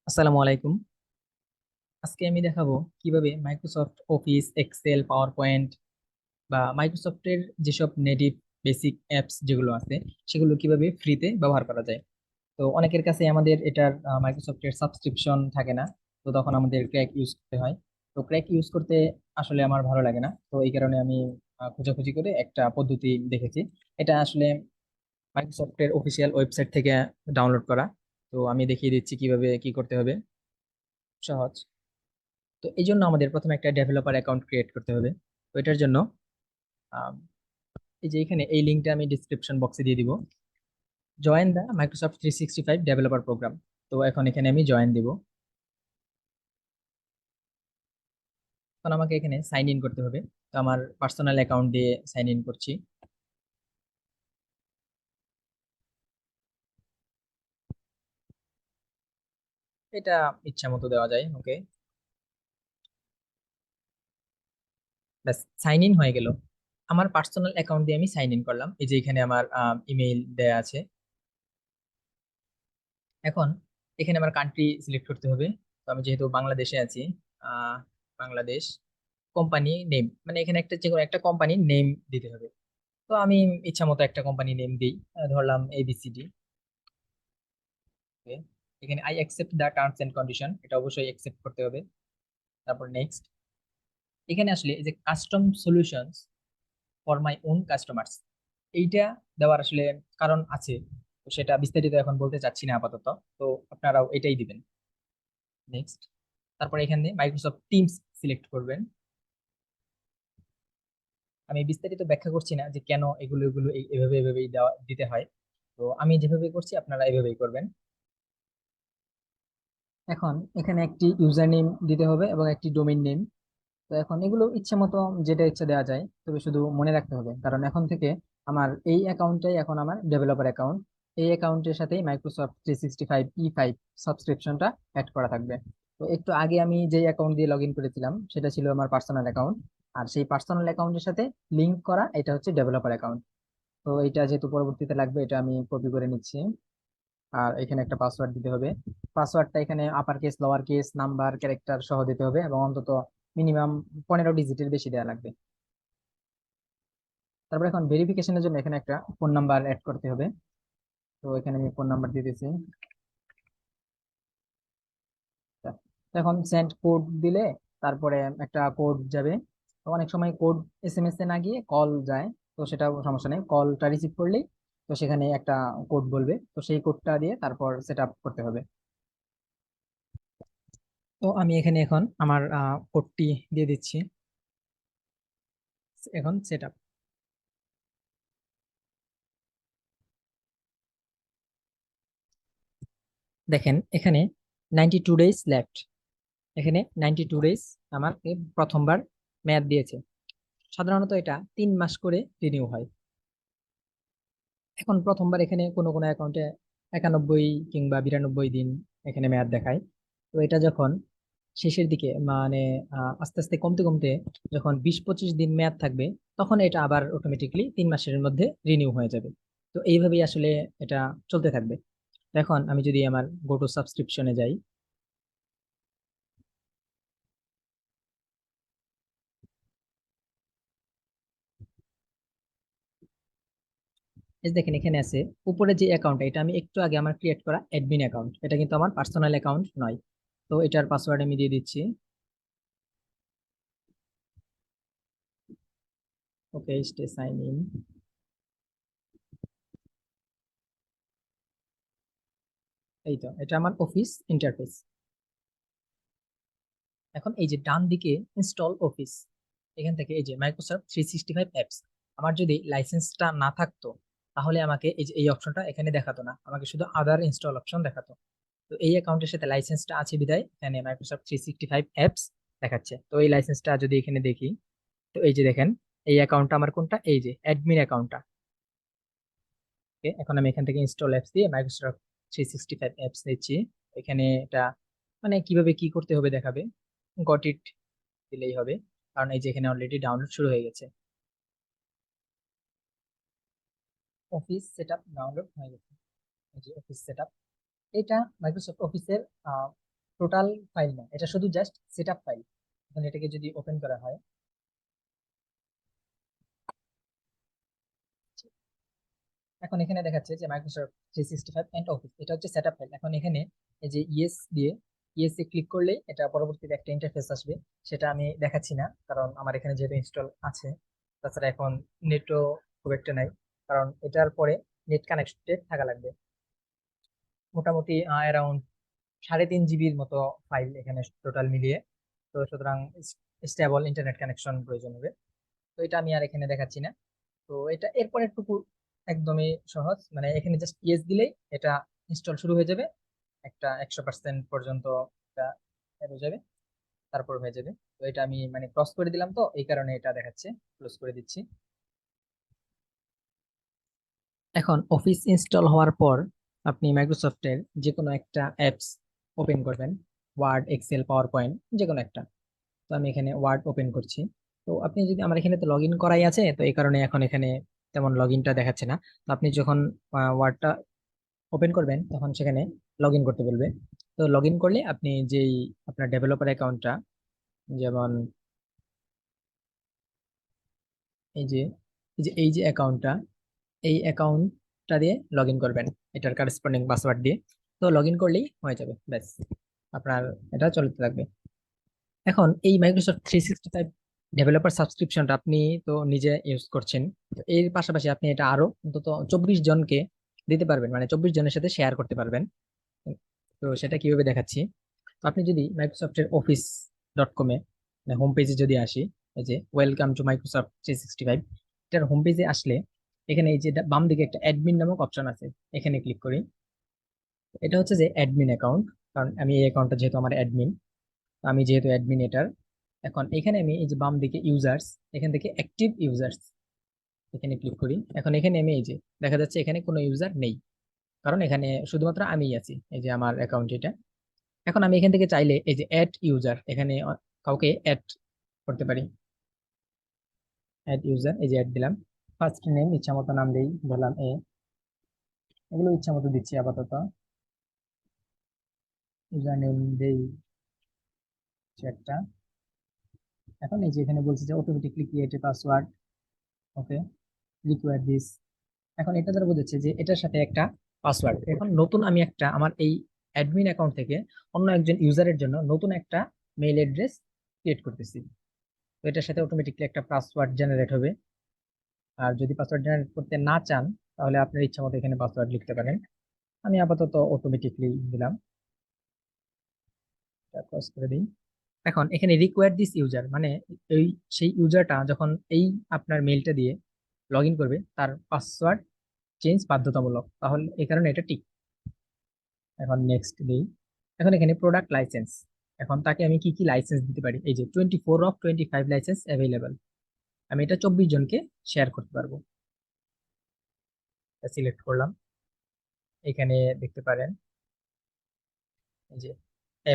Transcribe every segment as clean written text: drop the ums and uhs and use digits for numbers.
আসসালামু আলাইকুম। আজকে আমি দেখাবো কিভাবে Microsoft Office, Excel, PowerPoint বা মাইক্রোসফটের যেসব নেটিভ বেসিক অ্যাপস যেগুলো আছে সেগুলো কিভাবে ফ্রিতে ব্যবহার করা যায়। তো অনেকের কাছে আমাদের এটার মাইক্রোসফটের সাবস্ক্রিপশন থাকে না, তো তখন আমাদের ক্র্যাক ইউজ করতে হয়। তো ক্র্যাক ইউজ করতে আসলে আমার ভালো লাগে না, তো এই কারণে আমি খোঁজাখুঁজি করে একটা পদ্ধতি দেখেছি। এটা আসলে মাইক্রোসফটের অফিসিয়াল ওয়েবসাইট থেকে ডাউনলোড করা। তো আমি দেখিয়ে দিচ্ছি কিভাবে কি করতে হবে। সহজ। তো এই জন্য আমাদের প্রথমে একটা ডেভেলপার অ্যাকাউন্ট ক্রিয়েট করতে হবে। তো এটার জন্য আম, এই যে এখানে এই লিঙ্কটা আমি ডিসক্রিপশন বক্সে দিয়ে দিব। Join the Microsoft 365 developer program. তো এখন এখানে আমি জয়েন দিব। এখন আমাকে এখানে সাইন ইন করতে হবে। তো আমার পার্সোনাল অ্যাকাউন্ট দিয়ে সাইন ইন করছি। এটা ইচ্ছা মতো দেওয়া যায়, ওকে। ব্যাস, সাইন ইন হয়ে গেল। আমার পার্সোনাল অ্যাকাউন্ট দিয়ে আমি সাইন ইন করলাম। এই যে এখানে আমার ইমেইল দেয়া আছে। এখন এখানে আমার কান্ট্রি সিলেক্ট করতে হবে। তো আমি যেহেতু বাংলাদেশে আছি, আহ বাংলাদেশ। কোম্পানি নেম, মানে এখানে একটা যে কোনো একটা কোম্পানির নেম দিতে হবে। তো আমি ইচ্ছা মতো একটা কোম্পানি নেম দিই। ধরলাম এবিসিডি। এখানে I accept the terms and condition, এটা অবশ্যই অ্যাকসেপ্ট করতে হবে। তারপর নেক্সট। এখানে আসলে এই যে custom solutions for my own customers, এইটা দেওয়ার আসলে কারণ আছে। তো সেটা বিস্তারিত এখন বলতে চাচ্ছি না আপাতত। তো আপনারাও এটাই দিবেন। নেক্সট। তারপর এখানে মাইক্রোসফট টিমস সিলেক্ট করবেন। আমি বিস্তারিত ব্যাখ্যা করছি না যে কেন এগুলো এগুলো এভাবে এভাবেই দেওয়া দিতে হয়। তো আমি যেভাবে করছি আপনারা এভাবেই করবেন। এখন এখানে একটি ইউজার নেম দিতে হবে এবং একটি ডোমেইন নেম। তো এখন এগুলো ইচ্ছে মতো যেটা ইচ্ছা দেওয়া যায়, তবে শুধু মনে রাখতে হবে, কারণ এখন থেকে আমার এই অ্যাকাউন্টটাই এখন আমার ডেভেলপার অ্যাকাউন্ট। এই অ্যাকাউন্টের সাথেই মাইক্রোসফট 365 E5 সাবস্ক্রিপশনটা অ্যাড করা থাকবে। তো একটু আগে আমি যে অ্যাকাউন্ট দিয়ে লগ ইন করেছিলাম সেটা ছিল আমার পার্সোনাল অ্যাকাউন্ট। আর সেই পার্সোনাল অ্যাকাউন্টের সাথে লিংক করা এটা হচ্ছে ডেভেলপার অ্যাকাউন্ট। তো এটা যেহেতু পরবর্তীতে লাগবে, এটা আমি কপি করে নিচ্ছি। আর এখানে একটা পাসওয়ার্ড দিতে হবে। পাসওয়ার্ডটা এখানে upper case, lower case, number, character সহ দিতে হবে এবং অন্তত মিনিমাম 15 ডিজিটের বেশি দেওয়া লাগবে। তারপর এখন ভেরিফিকেশনের জন্য এখানে একটা ফোন নাম্বার অ্যাড করতে হবে। তো এখানে আমি ফোন নাম্বার দিয়ে দিয়েছি। তা, এখন সেন্ড কোড দিলে তারপরে একটা কোড যাবে। তো অনেক সময় কোড এসএমএস এ না গিয়ে কল যায়। তো সেটা সমস্যা নেই, কলটা রিসিভ করলেই তো সেখানে একটা কোড বলবে, তো সেই কোডটা দিয়ে তারপর সেট আপ করতে হবে। তো আমি এখানে এখন আমার কোডটি দিয়ে দিচ্ছি। এখন সেট আপ। দেখেন এখানে 92 ডেজ লেফট। এখানে 92 ডেজ আমার প্রথমবার মেয়াদ দিয়েছে। সাধারণত এটা 3 মাস করে রিনিউ হয়। এখন প্রথমবার এখানে কোনো কোনো অ্যাকাউন্টে 91 কিংবা 92 দিন এখানে মেয়াদ দেখায়। তো এটা যখন শেষের দিকে, মানে আস্তে আস্তে কমতে কমতে যখন 20-25 দিন মেয়াদ থাকবে, তখন এটা আবার অটোমেটিকলি 3 মাসের মধ্যে রিনিউ হয়ে যাবে। তো এইভাবেই আসলে এটা চলতে থাকবে। এখন আমি যদি আমার গো টু সাবস্ক্রিপশনে যাই, এই যে দেখেন এখানে আছে উপরে যে অ্যাকাউন্ট, এটা আমি একটু আগে আমার ক্রিয়েট করা অ্যাডমিন অ্যাকাউন্ট, এটা কিন্তু আমার পার্সোনাল অ্যাকাউন্ট নয়। তো এটার পাসওয়ার্ড আমি দিয়ে দিচ্ছি। ওকে, স্টে সাইন ইন। এই তো এটা আমার অফিস ইন্টারফেস। এখন এই যে ডান দিকে ইনস্টল অফিস, এখান থেকে এই যে মাইক্রোসফট 365 অ্যাপস, আমার যদি লাইসেন্সটা না থাকতো তাহলে আমাকে এই যে এই অপশনটা এখানে দেখাতো না, আমাকে শুধু আদার ইনস্টল অপশন দেখাতো। তো এই অ্যাকাউন্টের সাথে লাইসেন্সটা আছে বিধায় এখানে মাইক্রোসফট 365 অ্যাপস দেখাচ্ছে। তো এই লাইসেন্সটা যদি এখানে দেখি, তো এই যে দেখেন এই অ্যাকাউন্টটা আমার কোনটা, এই যে অ্যাডমিন অ্যাকাউন্টটা। এখন আমি এখান থেকে ইনস্টল অ্যাপস দিয়ে মাইক্রোসফট 365 অ্যাপস দিচ্ছি। এখানে এটা মানে কিভাবে কি করতে হবে দেখাবে। গট ইট দিলেই হবে, কারণ এই যে এখানে অলরেডি ডাউনলোড শুরু হয়ে গেছে। অফিস সেটআপ ডাউনলোড হয়ে গেছে। এই যে অফিস সেটআপ, এটা মাইক্রোসফট অফিসের টোটাল ফাইল না, এটা শুধু জাস্ট সেট আপ ফাইল। এখন এটাকে যদি ওপেন করা হয়, এখন এখানে দেখাচ্ছে যে মাইক্রোসফট 365 এন্ড অফিস, এটা হচ্ছে সেটআপ ফাইল। এখন এখানে এই যে ইয়েস দিয়ে, ইয়েস এ ক্লিক করলে এটা পরবর্তীতে একটা ইন্টারফেস আসবে। সেটা আমি দেখাচ্ছি না, কারণ আমার এখানে যেহেতু ইনস্টল আছে। তাছাড়া এখন নেটও খুব একটা নাই, কারণ এটার পরে নেট কানেক্টেড থাকা লাগবে। মোটামুটি অ্যারাউন্ড 3.5 জিবির মতো ফাইল এখানে টোটাল মিলিয়ে। তো সুতরাং স্টেবল ইন্টারনেট কানেকশন প্রয়োজন হবে। তো এটা আমি আর এখানে দেখাচ্ছি না। তো এটা এরপর একটু একদমই সহজ, মানে এখানে জাস্ট ইয়েস দিলেই এটা ইনস্টল শুরু হয়ে যাবে। একটা 100% পর্যন্ত এটা add হয়ে যাবে, তারপর হয়ে যাবে। তো এটা আমি মানে ক্রস করে দিলাম, তো এই কারণে এটা দেখাচ্ছে। ক্লোজ করে দিচ্ছি। এখন অফিস ইনস্টল হওয়ার পর আপনি মাইক্রোসফটের যে কোনো একটা অ্যাপস ওপেন করবেন, ওয়ার্ড, এক্সেল, পাওয়ার পয়েন্ট, যে কোনো একটা। তো আমি এখানে ওয়ার্ড ওপেন করছি। তো আপনি যদি, আমার এখানে তো লগ ইন করাই আছে, তো এই কারণে এখন এখানে তেমন লগ ইনটা দেখাচ্ছে না। তো আপনি যখন ওয়ার্ডটা ওপেন করবেন তখন সেখানে লগ ইন করতে বলবে। তো লগ ইন করলে আপনি যেই আপনার ডেভেলপার অ্যাকাউন্টটা, যেমন এই যে এই যে অ্যাকাউন্টটা, এই অ্যাকাউন্টটা দিয়ে লগ ইন করবেন, এটার কারেসপন্ডিং পাসওয়ার্ড দিয়ে। তো লগ ইন করলেই হয়ে যাবে, ব্যাস আপনার এটা চলতে থাকবে। এখন এই মাইক্রোসফট 365 ডেভেলপার সাবস্ক্রিপশনটা আপনি তো নিজে ইউজ করছেন, তো এর পাশাপাশি আপনি এটা আরো অন্তত 24 জনকে দিতে পারবেন, মানে 24 জনের সাথে শেয়ার করতে পারবেন। তো সেটা কিভাবে দেখাচ্ছি। তো আপনি যদি মাইক্রোসফটের office.com এ হোম পেজে যদি আসি, এই যে ওয়েলকাম টু মাইক্রোসফট 365, এটার হোম পেজে আসলে এখানে এই যে বাম দিকে একটা অ্যাডমিন নামক অপশন আছে, এখানে ক্লিক করি। এটা হচ্ছে যে অ্যাডমিন অ্যাকাউন্ট, কারণ আমি এই অ্যাকাউন্টটা যেহেতু আমার অ্যাডমিন, আমি যেহেতু অ্যাডমিন এটার। এখন এখানে আমি এই যে বাম দিকে ইউজার্স, এখান থেকে অ্যাক্টিভ ইউজার্স, এখানে ক্লিক করি। এখন এখানে আমি এই যে দেখা যাচ্ছে এখানে কোনো ইউজার নেই, কারণ এখানে শুধুমাত্র আমিই আছি, এই যে আমার অ্যাকাউন্ট এটা। এখন আমি এখান থেকে চাইলে এই যে অ্যাড ইউজার, এখানে কাউকে অ্যাড করতে পারি। অ্যাড ইউজার, এই যে অ্যাড দিলাম। ফার্স্ট নেম ইচ্ছা মতো নাম দিই, বললাম এগুলো ইচ্ছা মতো দিচ্ছি আপাতত। ইউজার নেম দেই কিছু একটা। এখন এই যে এখানে বলছে যে automatically create a password, okay, require this. এখন এটা দ্বারা বোঝাচ্ছে যে এটার সাথে একটা পাসওয়ার্ড। এখন নতুন আমি একটা আমার এই অ্যাডমিন অ্যাকাউন্ট থেকে অন্য একজন ইউজারের জন্য নতুন একটা মেইল অ্যাড্রেস ক্রিয়েট করতেছি। তো এটার সাথে অটোমেটিকলি একটা পাসওয়ার্ড জেনারেট হবে। আর যদি পাসওয়ার্ড জেনারেট করতে না চান, তাহলে আপনার ইচ্ছা মতো এখানে পাসওয়ার্ড লিখতে পারেন। আমি আপাতত অটোমেটিকলি দিলাম, ক্লোজ করে দিই। এখন এখানে রিকোয়ার দিস ইউজার, মানে এই সেই ইউজারটা যখন এই আপনার মেইলটা দিয়ে লগ ইন করবে, তার পাসওয়ার্ড চেঞ্জ বাধ্যতামূলক, তাহলে এই কারণে এটা ঠিক। এখন নেক্সট দিই। এখন এখানে প্রোডাক্ট লাইসেন্স, এখন তাকে আমি কি কি লাইসেন্স দিতে পারি, এই যে 24/25 লাইসেন্স অ্যাভেলেবল, আমি এটা 24 জনকে শেয়ার করতে পারবো। সিলেক্ট করলাম, এখানে দেখতে পারেন এই যে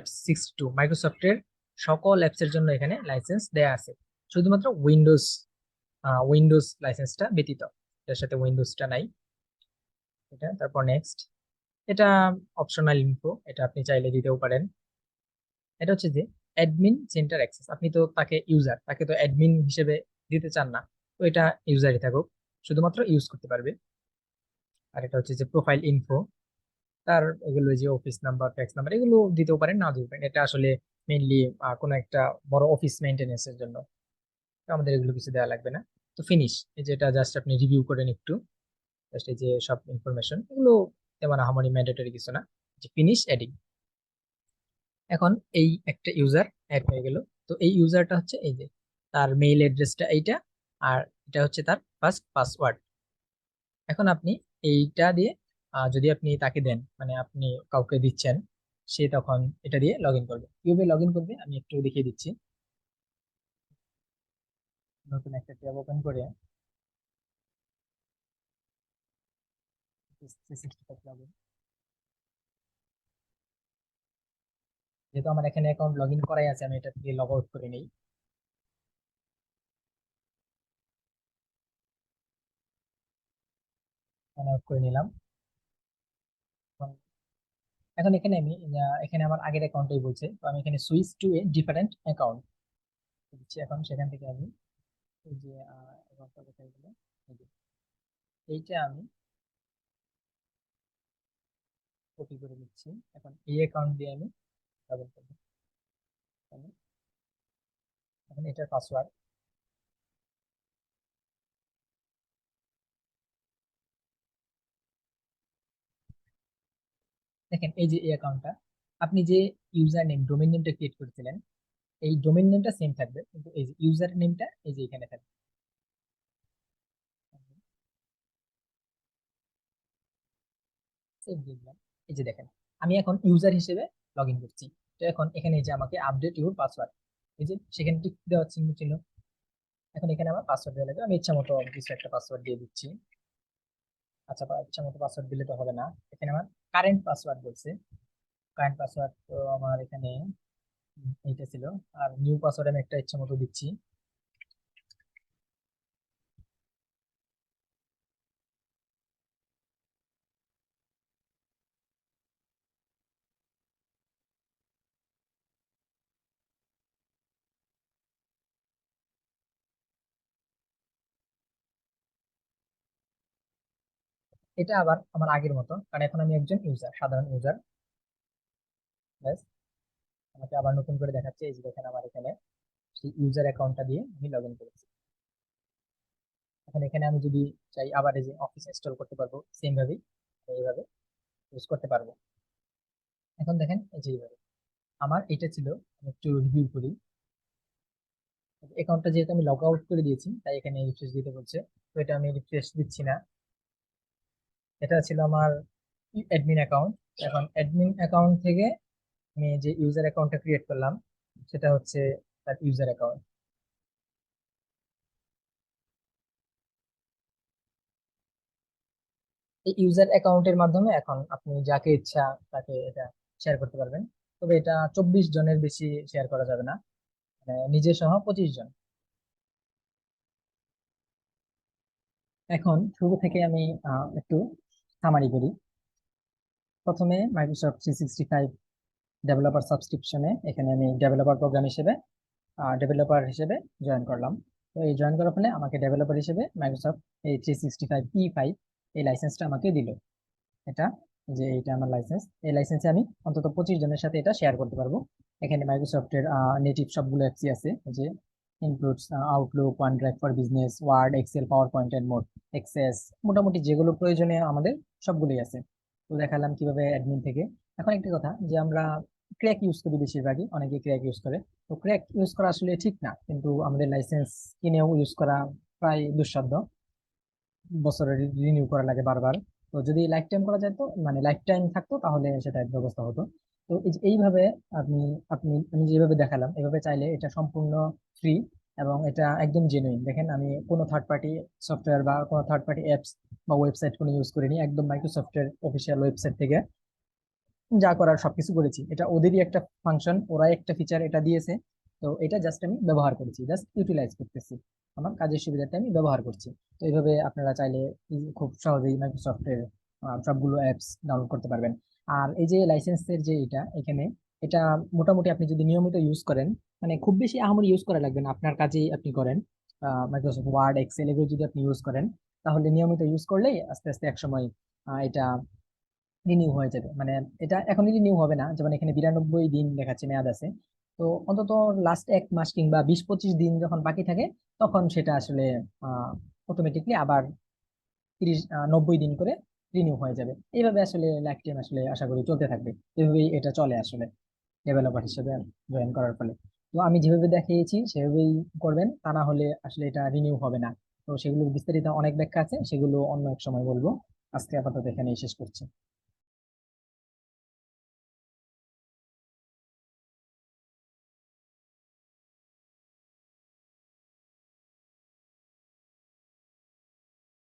F62 মাইক্রোসফটের সকল অ্যাপস এর জন্য এখানে লাইসেন্স দেয়া আছে, শুধুমাত্র উইন্ডোজ লাইসেন্সটা ব্যতীত। এর সাথে উইন্ডোজটা নাই। এটা তারপর নেক্সট। এটা অপশনাল ইনফো, এটা আপনি চাইলে দিতেও পারেন। এটা হচ্ছে যে অ্যাডমিন সেন্টার অ্যাক্সেস, আপনি তো তাকে ইউজার, তাকে তো অ্যাডমিন হিসেবে দিতে চান না, তো এটা ইউজারই থাকুক, শুধুমাত্র ইউজ করতে পারবে। আর এটা হচ্ছে যে প্রোফাইল ইনফো, তার এগুলো যে অফিস নাম্বার, ট্যাক্স নাম্বার, এগুলো দিতেও পারেন, না দিতে পারেন। এটা আসলে মেইনলি কোনো একটা বড় অফিস মেইনটেনেন্স এর জন্য, তো আমাদের এগুলো কিছু দেওয়া লাগবে না। তো ফিনিশ, এই যে এটা জাস্ট আপনি রিভিউ করেন একটু, জাস্ট এই যে সব ইনফরমেশন এগুলো তেমন আহামরি ম্যান্ডেটরি কিছু না, যে ফিনিশ এডিং। এখন এই একটা ইউজার অ্যাড হয়ে গেল। তো এই ইউজারটা হচ্ছে এই যে তার মেইল অ্যাড্রেসটা এইটা, আর এটা হচ্ছে তার ফার্স্ট পাসওয়ার্ড। এখন আপনি এইটা দিয়ে যদি আপনি তাকে দেন, মানে আপনি কাউকে দিচ্ছেন, সে তখন এটা দিয়ে লগ ইন করবে। কিভাবে লগ ইন করবে আমি একটু দেখিয়ে দিচ্ছি। নতুন একটা ট্যাব ওপেন করে 365 login, যেহেতু আমার এখানে অ্যাকাউন্ট লগ ইন করাই আছে, আমি এটা থেকে লগ আউট করে নিই। সাইন আউট করে নিলাম। এখন এখানে আমি এখানে আমার আগের অ্যাকাউন্টটাই বলছে, তো আমি এখানে switch to a different account দিচ্ছি। এখন সেখান থেকে আমি এই যে অ্যাকাউন্টটা কোথায় গেল, এই যে এইটা আমি কপি করে নিচ্ছি। এখন এই অ্যাকাউন্ট দিয়ে আমি লগ ইন করবো। তাহলে এখন এটার পাসওয়ার্ড, দেখেন এই যে এই অ্যাকাউন্টটা, আপনি যে ইউজার নেম ডোমেইন নেমটা ক্রিয়েট করেছিলেন, এই ডোমেইন নেমটা সেম থাকবে, কিন্তু এই যে ইউজার নেমটা এই যে এখানে থাকবে। সেভ দিয়ে দিলাম। এই যে দেখেন, আমি এখন ইউজার হিসেবে লগ ইন করছি। তো এখন এখানে এই যে আমাকে আপডেট ইউর পাসওয়ার্ড, এই যে সেখানে টিক দেওয়ার চিহ্ন ছিল। এখন এখানে আমার পাসওয়ার্ড দেওয়া লাগবে, আমি ইচ্ছা মতো কিছু একটা পাসওয়ার্ড দিয়ে দিচ্ছি। আচ্ছা, ইচ্ছা মতো পাসওয়ার্ড দিলে তো হবে না, এখানে আমার কারেন্ট পাসওয়ার্ড বলছে। কারেন্ট পাসওয়ার্ড তো আমার এখানে এইটা ছিল। আর নিউ পাসওয়ার্ড আমি একটা ইচ্ছা মতো দিচ্ছি। এটা আবার আমার আগের মতো, কারণ এখন আমি একজন ইউজার, সাধারণ ইউজার। ব্যাস, আমাকে আবার নতুন করে দেখাচ্ছে, এই যে দেখেন আমার এখানে সেই ইউজার অ্যাকাউন্টটা দিয়ে আমি লগ ইন করেছি। এখন এখানে আমি যদি চাই আবার এই যে অফিস ইনস্টল করতে পারবো সেম ভাবেই, এইভাবে ইউজ করতে পারবো। এখন দেখেন এই যে এইভাবে আমার এটা ছিল। আমি একটু রিভিউ করি। অ্যাকাউন্টটা যেহেতু আমি লগ আউট করে দিয়েছি, তাই এখানে রিফ্রেশ দিতে বলছে। তো এটা আমি রিফ্রেশ দিচ্ছি না। এটা ছিল আমার অ্যাডমিন অ্যাকাউন্ট। এখন অ্যাডমিন অ্যাকাউন্ট থেকে আমি যে ইউজার অ্যাকাউন্টটা ক্রিয়েট করলাম, সেটা হচ্ছে তার ইউজার অ্যাকাউন্ট। এই ইউজার অ্যাকাউন্টের মাধ্যমে এখন আপনি যাকে ইচ্ছা তাকে এটা শেয়ার করতে পারবেন। তবে এটা 24 জনের বেশি শেয়ার করা যাবে না, মানে নিজে সহ 25 জন। এখন শুরু থেকে আমি একটু সামারি করি। প্রথমে মাইক্রোসফট 365 ডেভেলপার সাবস্ক্রিপশনে এখানে আমি ডেভেলপার প্রোগ্রাম হিসেবে ডেভেলপার হিসেবে জয়েন করলাম। তো এই জয়েন করার ফলে আমাকে ডেভেলপার হিসেবে মাইক্রোসফট এই 365 এই লাইসেন্সটা আমাকে দিল। এটা, যে এটা আমার লাইসেন্স, এই লাইসেন্সে আমি অন্তত 25 জনের সাথে এটা শেয়ার করতে পারবো। এখানে মাইক্রোসফটের নেটিভ সবগুলো অ্যাপসই আছে, এই যে includes Outlook, OneDrive for business, Word, Excel, PowerPoint and more, Access, মোটামুটি যেগুলো প্রয়োজনীয় আমাদের সবগুলোই আছে। তো দেখালাম কিভাবে অ্যাডমিন থেকে। এখন একটা কথা, যে আমরা ক্র্যাক ইউজ করি বেশিরভাগই, অনেকে ক্র্যাক ইউজ করে। তো ক্র্যাক ইউজ করা আসলে ঠিক না, কিন্তু আমাদের লাইসেন্স কিনেও ইউজ করা প্রায় দুঃসাধ্য। বছরে রিনিউ করা লাগে বারবার। তো যদি লাইফ টাইম করা যেত, মানে লাইফ টাইম থাকতো, তাহলে সেটা এক ব্যবস্থা হতো। তো এইভাবে আপনি আপনি আমি যেভাবে দেখালাম, এভাবে চাইলে এটা সম্পূর্ণ ফ্রি, এবং এটা একদম জেনুইন। দেখেন, আমি কোনো থার্ড পার্টি সফটওয়্যার বা কোনো থার্ড পার্টি অ্যাপস বা ওয়েবসাইট কোনো ইউজ করিনি, একদম মাইক্রোসফটের অফিসিয়াল ওয়েবসাইট থেকে যা করার সবকিছু করেছি। এটা ওদেরই একটা ফাংশন, ওরাই একটা ফিচার এটা দিয়েছে। তো এটা জাস্ট আমি ব্যবহার করেছি, জাস্ট ইউটিলাইজ করতেছি, আমার কাজের সুবিধাটা আমি ব্যবহার করছি। তো এইভাবে আপনারা চাইলে খুব সহজেই মাইক্রোসফটের সবগুলো অ্যাপস ডাউনলোড করতে পারবেন। আর এই যে লাইসেন্সের যে এটা এখানে, এটা মোটামুটি আপনি যদি নিয়মিত ইউজ করেন, মানে খুব বেশি আহামরি ইউজ করা লাগবে না, আপনার কাজেই আপনি করেন, মাইক্রোসফট ওয়ার্ড, এক্সেল এগুলো যদি আপনি ইউজ করেন, তাহলে নিয়মিত ইউজ করলেই আস্তে আস্তে একসময় এটা রিনিউ হয়ে যাবে। মানে এটা এখনই রিনিউ হবে না, যেমন এখানে 92 দিন দেখাচ্ছে মেয়াদ আছে। তো অন্তত লাস্ট 1 মাস কিংবা 20-25 দিন যখন বাকি থাকে, তখন সেটা আসলে অটোমেটিকলি আবার 30-90 দিন করে রিনিউ হয়ে যাবে। এইভাবে আসলে লাইফ টাইম আসলে আশা করি চলতে থাকবে। এভাবেই এটা চলে আসলে ডেভেলপার হিসেবে জয়েন করার ফলে। তো আমি যেভাবে দেখিয়েছি সেভাবেই করবেন, তা না হলে আসলে এটা রিনিউ হবে না। তো সেগুলো বিস্তারিত অনেক ব্যাখ্যা আছে, সেগুলো অন্য এক সময় বলবো। আজকে আপাতত এখানেই শেষ করছি।